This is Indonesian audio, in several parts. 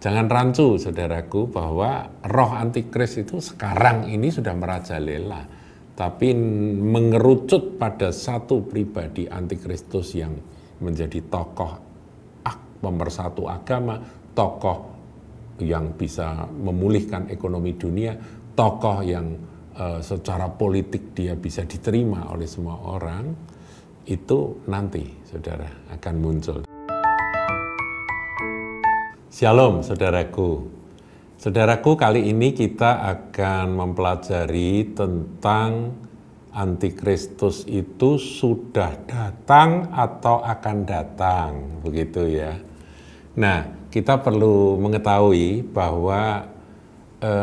Jangan rancu, saudaraku, bahwa roh antikris itu sekarang ini sudah merajalela, tapi mengerucut pada satu pribadi antikristus yang menjadi tokoh pemersatu agama, tokoh yang bisa memulihkan ekonomi dunia, tokoh yang secara politik dia bisa diterima oleh semua orang. Itu nanti, saudara, akan muncul. Shalom, saudaraku. Saudaraku, kali ini kita akan mempelajari tentang antikristus itu sudah datang atau akan datang, begitu ya. Nah, kita perlu mengetahui bahwa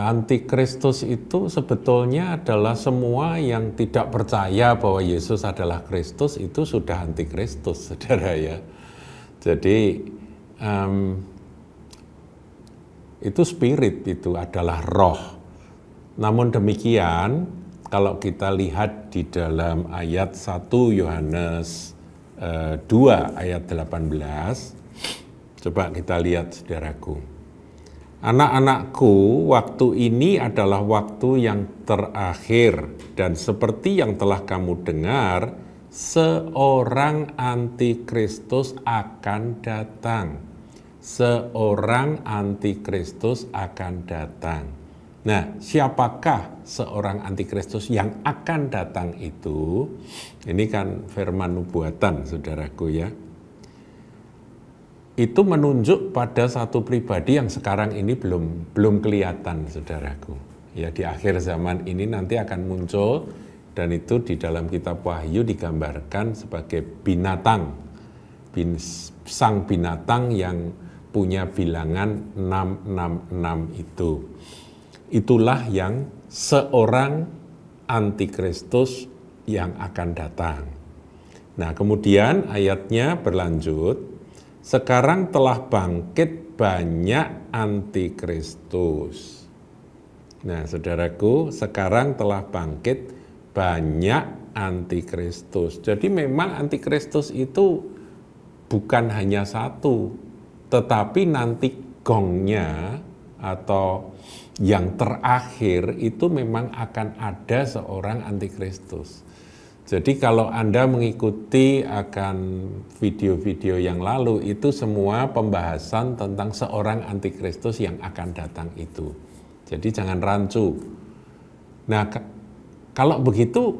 antikristus itu sebetulnya adalah semua yang tidak percaya bahwa Yesus adalah Kristus itu sudah antikristus, saudara ya. Jadi itu spirit, itu adalah roh. Namun demikian, kalau kita lihat di dalam ayat 1 Yohanes 2 ayat 18, coba kita lihat, saudaraku. Anak-anakku, waktu ini adalah waktu yang terakhir, dan seperti yang telah kamu dengar, seorang antikristus akan datang. Seorang antikristus akan datang. Nah, siapakah seorang antikristus yang akan datang itu? Ini kan firman nubuatan, saudaraku ya. Itu menunjuk pada satu pribadi yang sekarang ini belum kelihatan, saudaraku. Ya, di akhir zaman ini nanti akan muncul, dan itu di dalam kitab Wahyu digambarkan sebagai binatang. Sang binatang yang punya bilangan 666 itu. Itulah yang seorang antikristus yang akan datang. Nah, kemudian ayatnya berlanjut, sekarang telah bangkit banyak antikristus. Nah, saudaraku, sekarang telah bangkit banyak antikristus. Jadi memang antikristus itu bukan hanya satu, tetapi nanti gongnya atau yang terakhir itu memang akan ada seorang antikristus. Jadi kalau Anda mengikuti akan video-video yang lalu, itu semua pembahasan tentang seorang antikristus yang akan datang itu. Jadi jangan rancu. Nah, kalau begitu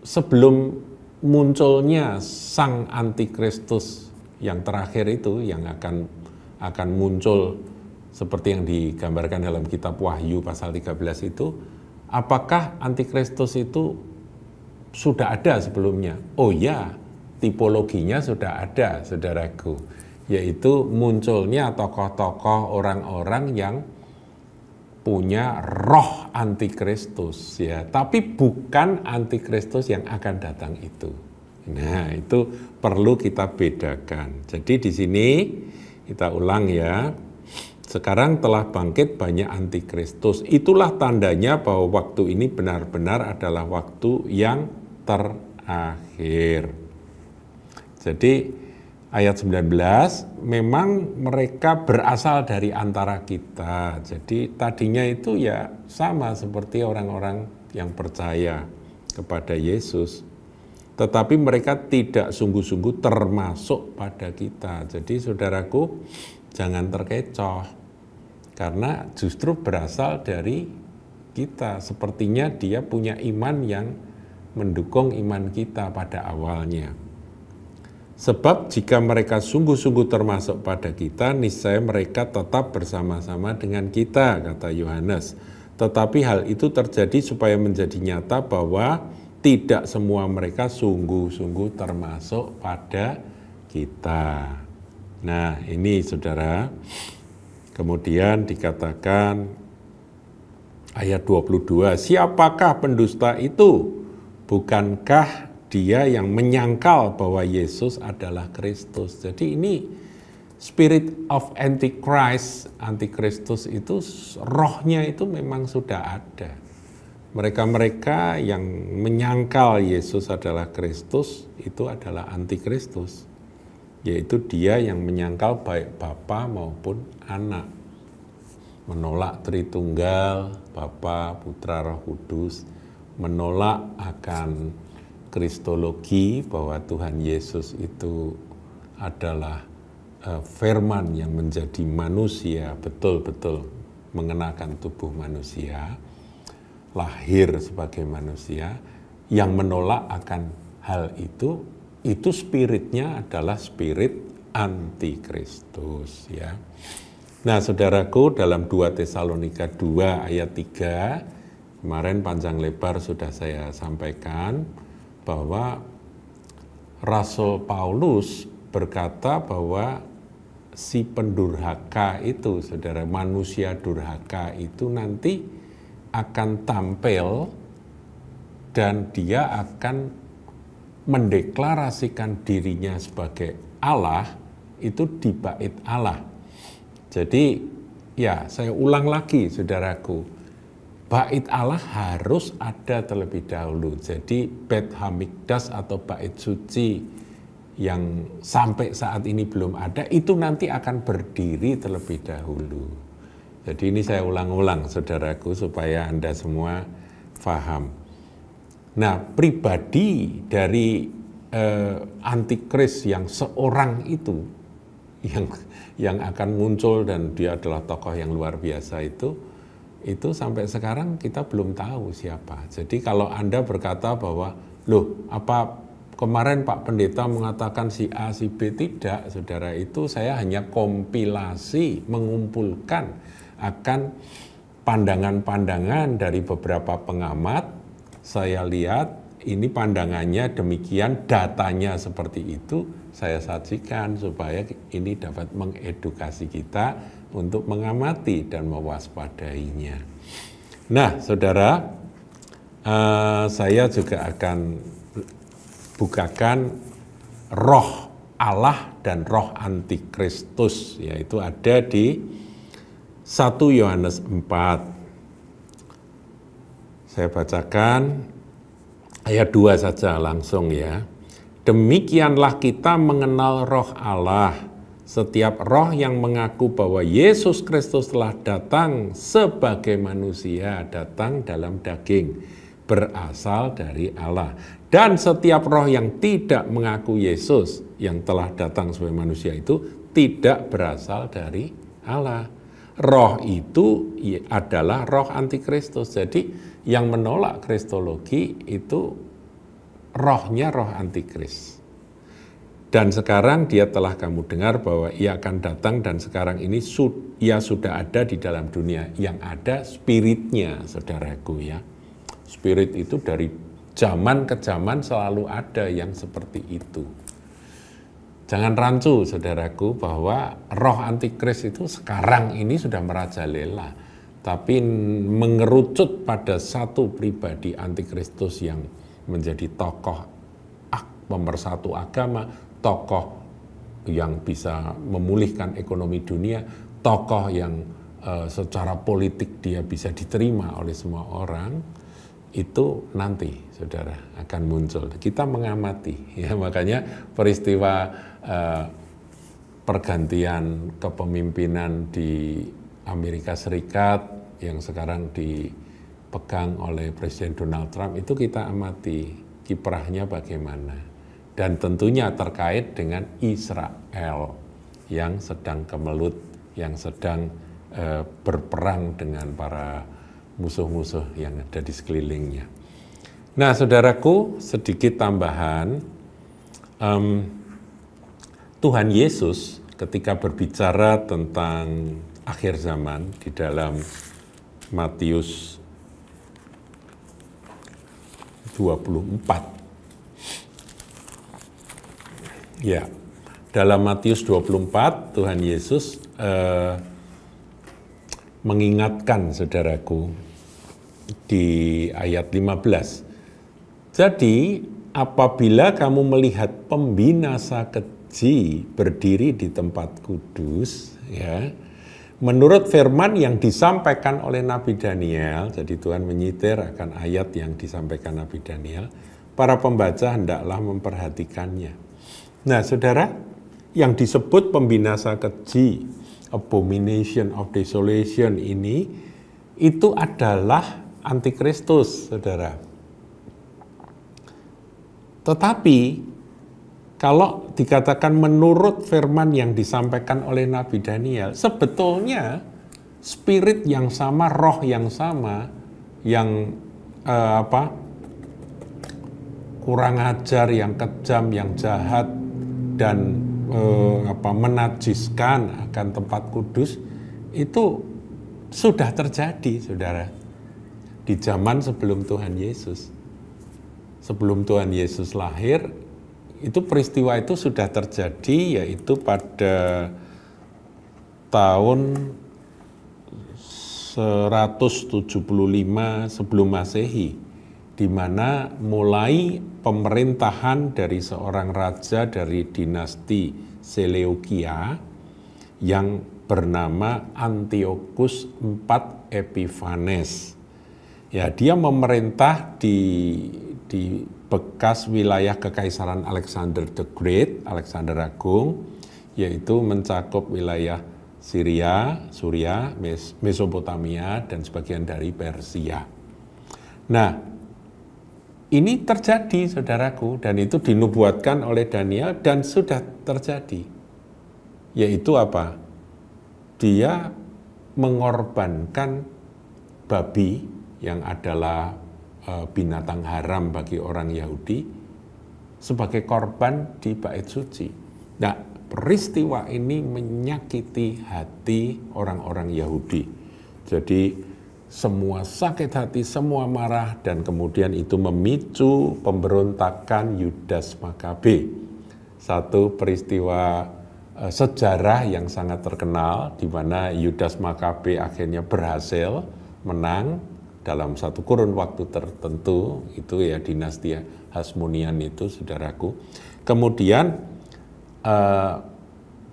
sebelum munculnya sang antikristus yang terakhir itu, yang akan muncul seperti yang digambarkan dalam kitab Wahyu pasal 13 itu, apakah antikristus itu sudah ada sebelumnya? Oh ya, tipologinya sudah ada, saudaraku, yaitu munculnya tokoh-tokoh orang-orang yang punya roh antikristus ya, tapi bukan antikristus yang akan datang itu. Nah, itu perlu kita bedakan. Jadi di sini kita ulang ya. Sekarang telah bangkit banyak antikristus. Itulah tandanya bahwa waktu ini benar-benar adalah waktu yang terakhir. Jadi ayat 19, memang mereka berasal dari antara kita. Jadi tadinya itu ya sama seperti orang-orang yang percaya kepada Yesus. Tetapi mereka tidak sungguh-sungguh termasuk pada kita. Jadi saudaraku, jangan terkecoh, karena justru berasal dari kita. Sepertinya dia punya iman yang mendukung iman kita pada awalnya. Sebab jika mereka sungguh-sungguh termasuk pada kita, niscaya mereka tetap bersama-sama dengan kita, kata Yohanes. Tetapi hal itu terjadi supaya menjadi nyata bahwa tidak semua mereka sungguh-sungguh termasuk pada kita. Nah, ini saudara. Kemudian dikatakan ayat 22, siapakah pendusta itu? Bukankah dia yang menyangkal bahwa Yesus adalah Kristus? Jadi ini spirit of antichrist, antikristus itu rohnya itu memang sudah ada. Mereka-mereka yang menyangkal Yesus adalah Kristus itu adalah antikristus, yaitu dia yang menyangkal baik Bapa maupun Anak. menolak Tritunggal, Bapa, Putra, Roh Kudus, menolak akan kristologi bahwa Tuhan Yesus itu adalah firman yang menjadi manusia, betul-betul mengenakan tubuh manusia, lahir sebagai manusia, yang menolak akan hal itu spiritnya adalah spirit antikristus, ya. Nah, saudaraku, dalam 2 Tesalonika 2 ayat 3, kemarin panjang lebar sudah saya sampaikan bahwa Rasul Paulus berkata bahwa si pendurhaka itu, saudara, manusia durhaka itu nanti akan tampil dan dia akan mendeklarasikan dirinya sebagai Allah itu di bait Allah. Jadi ya, saya ulang lagi, saudaraku, bait Allah harus ada terlebih dahulu. Jadi bait Hamikdas atau bait suci yang sampai saat ini belum ada, itu nanti akan berdiri terlebih dahulu. Jadi ini saya ulang-ulang, saudaraku, supaya Anda semua paham. Nah, pribadi dari antikris yang seorang itu, yang akan muncul dan dia adalah tokoh yang luar biasa itu sampai sekarang kita belum tahu siapa. Jadi kalau Anda berkata bahwa, loh, apa kemarin Pak Pendeta mengatakan si A, si B, tidak, saudara, itu saya hanya kompilasi, mengumpulkan akan pandangan-pandangan dari beberapa pengamat. Saya lihat ini pandangannya demikian, datanya seperti itu, saya sajikan supaya ini dapat mengedukasi kita untuk mengamati dan mewaspadainya. Nah, saudara, saya juga akan bukakan roh Allah dan roh antikristus, yaitu ada di 1 Yohanes 4. Saya bacakan ayat 2 saja langsung, ya. Demikianlah kita mengenal roh Allah. Setiap roh yang mengaku bahwa Yesus Kristus telah datang sebagai manusia, datang dalam daging, berasal dari Allah. Dan setiap roh yang tidak mengaku Yesus yang telah datang sebagai manusia itu tidak berasal dari Allah. Roh itu adalah roh antikristus. Jadi yang menolak kristologi itu rohnya roh antikris. Dan sekarang dia telah kamu dengar bahwa ia akan datang dan sekarang ini ia sudah ada di dalam dunia. Yang ada spiritnya, saudaraku, ya. Spirit itu dari zaman ke zaman selalu ada yang seperti itu. Jangan rancu, saudaraku, bahwa roh antikris itu sekarang ini sudah merajalela, tapi mengerucut pada satu pribadi antikristus yang menjadi tokoh pemersatu agama, tokoh yang bisa memulihkan ekonomi dunia, tokoh yang secara politik dia bisa diterima oleh semua orang. Itu nanti, saudara, akan muncul. Kita mengamati, ya, makanya peristiwa pergantian kepemimpinan di Amerika Serikat yang sekarang dipegang oleh Presiden Donald Trump itu kita amati kiprahnya bagaimana, dan tentunya terkait dengan Israel yang sedang kemelut, yang sedang berperang dengan para musuh-musuh yang ada di sekelilingnya. Nah, saudaraku, sedikit tambahan, Tuhan Yesus ketika berbicara tentang akhir zaman di dalam Matius 24. Ya, dalam Matius 24 Tuhan Yesus mengingatkan, saudaraku, di ayat 15. Jadi, apabila kamu melihat pembinasa keji berdiri di tempat kudus, ya, menurut firman yang disampaikan oleh Nabi Daniel, jadi Tuhan menyitir akan ayat yang disampaikan Nabi Daniel, para pembaca hendaklah memperhatikannya. Nah, saudara, yang disebut pembinasa keji abomination of desolation ini, itu adalah antikristus, saudara. Tetapi, kalau dikatakan menurut firman yang disampaikan oleh Nabi Daniel, sebetulnya spirit yang sama, roh yang sama, yang kurang ajar, yang kejam, yang jahat, dan menajiskan akan tempat kudus, itu sudah terjadi, saudara, di zaman sebelum Tuhan Yesus. Sebelum Tuhan Yesus lahir, itu peristiwa itu sudah terjadi, yaitu pada tahun 175 sebelum Masehi, di mana mulai pemerintahan dari seorang raja dari dinasti Seleukia yang bernama Antiochus IV Epiphanes. Ya, dia memerintah di bekas wilayah kekaisaran Alexander the Great, Alexander Agung, yaitu mencakup wilayah Syria, Suria, Mesopotamia, dan sebagian dari Persia. Nah, ini terjadi, saudaraku, dan itu dinubuatkan oleh Daniel dan sudah terjadi. Yaitu apa? Dia mengorbankan babi yang adalah binatang haram bagi orang Yahudi sebagai korban di bait suci. Nah, peristiwa ini menyakiti hati orang-orang Yahudi. Jadi semua sakit hati, semua marah, dan kemudian itu memicu pemberontakan Yudas Makabe. Satu peristiwa sejarah yang sangat terkenal, di mana Yudas Makabe akhirnya berhasil menang dalam satu kurun waktu tertentu, itu ya dinasti Hasmonean itu, saudaraku. Kemudian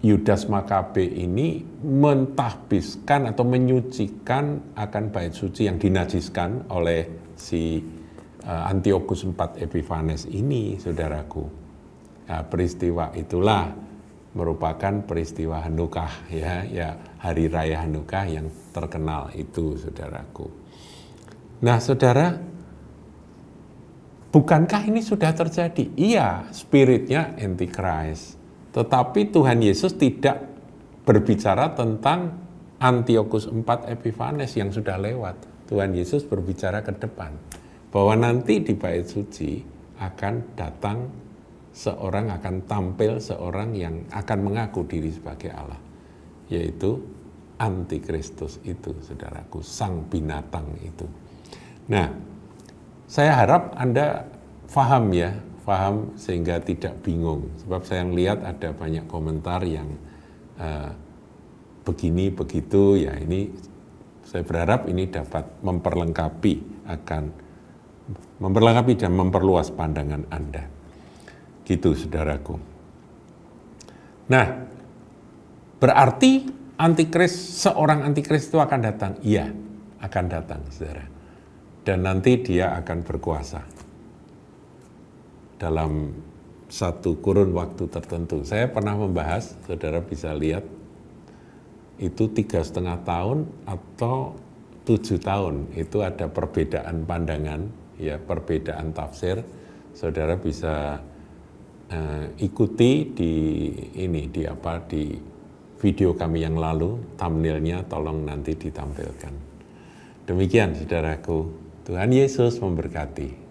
Yudas Makabe ini mentahbiskan atau menyucikan akan bait suci yang dinajiskan oleh si Antiochus IV Epiphanes ini, saudaraku. Nah, peristiwa itulah merupakan peristiwa Hanukkah, ya hari raya Hanukkah yang terkenal itu, saudaraku. Nah, saudara, bukankah ini sudah terjadi? Iya, spiritnya Antichrist. Tetapi Tuhan Yesus tidak berbicara tentang Antiochus IV Epiphanes yang sudah lewat. Tuhan Yesus berbicara ke depan, bahwa nanti di bait suci akan datang seorang, akan tampil seorang yang akan mengaku diri sebagai Allah, yaitu Antikristus itu, saudaraku, sang binatang itu. Nah, saya harap Anda paham sehingga tidak bingung. Sebab saya lihat ada banyak komentar yang begini, begitu, ya ini saya berharap ini dapat memperlengkapi dan memperluas pandangan Anda. Gitu, saudaraku. Nah, berarti seorang antikris itu akan datang? Iya, akan datang, saudara. Dan nanti dia akan berkuasa dalam satu kurun waktu tertentu. Saya pernah membahas, saudara bisa lihat, itu 3,5 tahun atau 7 tahun. Itu ada perbedaan pandangan, ya, perbedaan tafsir. Saudara bisa ikuti di video kami yang lalu, thumbnailnya tolong nanti ditampilkan. Demikian, saudaraku. Tuhan Yesus memberkati.